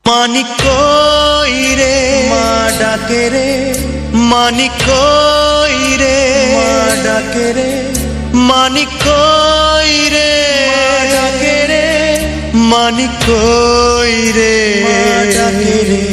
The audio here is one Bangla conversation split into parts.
মানিক কই রে মা ডাকে রে, মানিক কই রে মা ডাকে রে, মানিক কই রে ডাকে রে, মানিক কই রে ডাকে রে।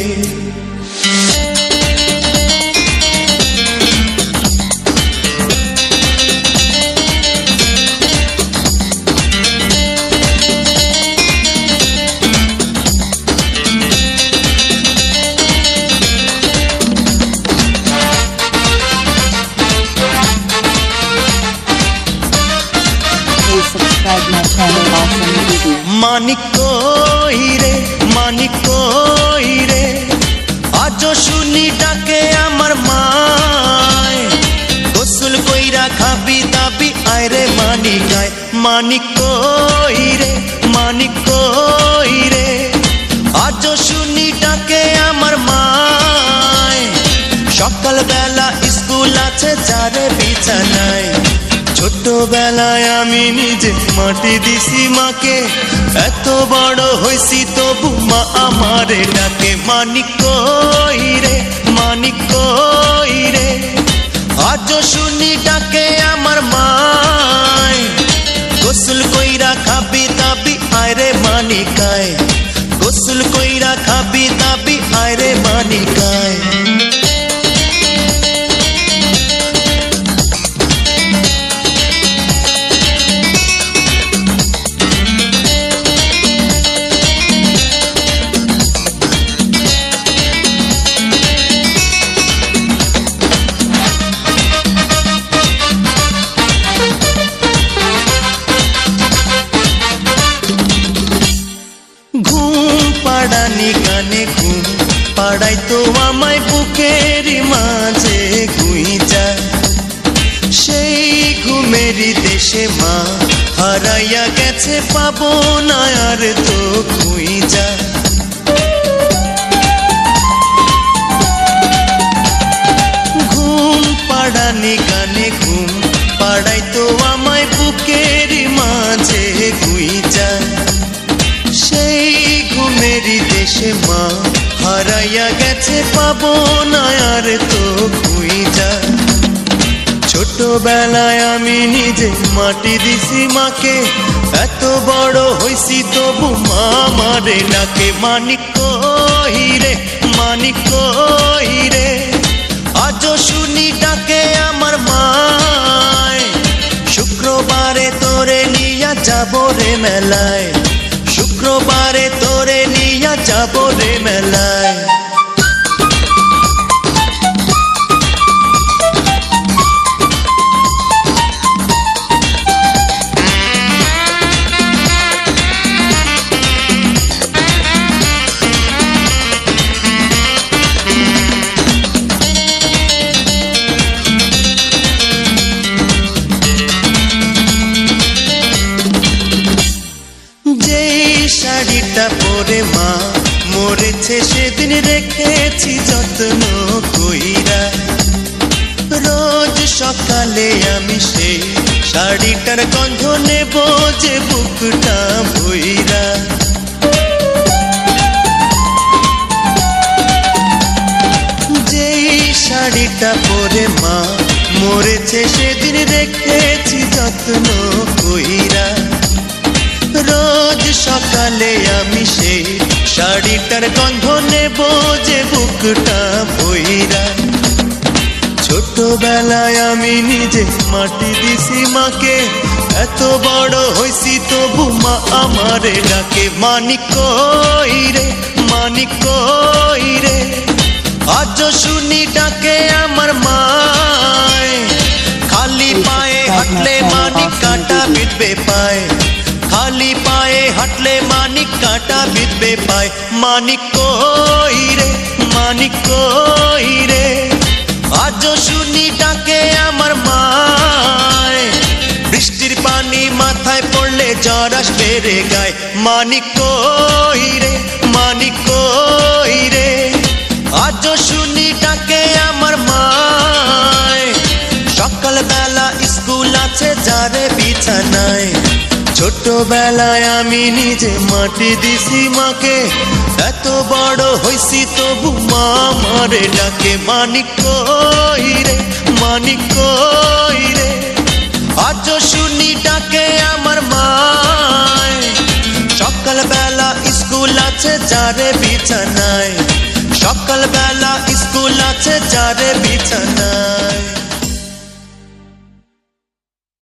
মানিক কই রে, মানিক কই রে, আজও শুনি ডাকে আমার মায়। গোসল কইরা খাবি দাবি আয় রে মানিক আয়। মানিক কই রে, মানিক কই রে, আজও শুনি ডাকে আমার মায়। সকালবেলা স্কুল আছে যারে বিছানায়, ছোটবেলায় আমি নিজে মাটি দিছি মাকে, এত বড় হইছি তবু মা আমারে ডাকে। মানিক কই রে, মানিক কই রে, আজও শুনি ডাকে আমার মায়। গোসল কইরা খাবি দাবি আয় রে মানিক আয়, গোসল কইরা খাবি দাবি আয় রে মানিক আয়। পাড়ানি গানে ঘুম পাড়াই তো আমায় বুকের মাঝে গুইজা, সেই ঘুমেরই দেশে মা হারাইয়া গেছে পাবো না আর তো খুঁজা। ঘুম পাড়ানি গানে ঘুম পাড়াই তো আমায় বুকের মাঝে গুইজা, সেই ঘুমেরই দেশে মা হারাইয়া গেছে পাবো না আর তো খুঁজা। ছোটবেলায় আমি নিজে মাটি দিছি মাকে, এত বড় হইছি তবু মা আমারে ডাকে। মানিক কই রে, মানিক কই রে, আজও শুনি ডাকে আমার মায়। শুক্রবারে তোরে নিয়া যাবো রে মেলায়, শুক্রবারে তোরে নিয়া যাবো রে মেলায়। শাড়িটা পরে মা মরেছে সেদিন রেখেছি যত্ন কইরা, রোজ সকালে আমি সেই শাড়িটার গন্ধ নেব যে বুকটা ভইরা। যেই শাড়িটা পরে মা মরেছে সেদিন রেখেছি যত্ন কইরা, রোজ সকালে আমি সেই শাড়িটার গন্ধ নেব যে বুকটা ভইরা। ছোটবেলায় আমি নিজে মাটি দিছি মাকে, এত বড় হইছি তবু মা আমারে ডাকে। মানিক কই রে, মানিক কই রে, আজও শুনি ডাকে আমার মায়। খালি পায়ে হাঁটলে মানিক কাঁটা বিঁধবে পায়, খালি পায়ে হাঁটলে মানিক কাঁটা বিঁধবে পায়। মানিক কই রে, মানিক কই রে, আজও শুনি ডাকে আমার মায়। বৃষ্টির পানি মাথায় পড়লে জ্বর আসবে রে গায়। মানিক কই রে, মানিক কই রে, আজও শুনি ডাকে আমার মায়। সকালবেলা স্কুল আছে যারে বিছানায়, ছোটবেলায় আমি নিজে মাটি দিছি মাকে, এত বড় হইছি তবু মা আমারে ডাকে। মানিক কই রে, মানিক কই রে, আজ শুনি ডাকে আমার মায়। সকালবেলা স্কুল আছে যারে বিছানায়, সকালবেলা স্কুল আছে যারে বিছানায়।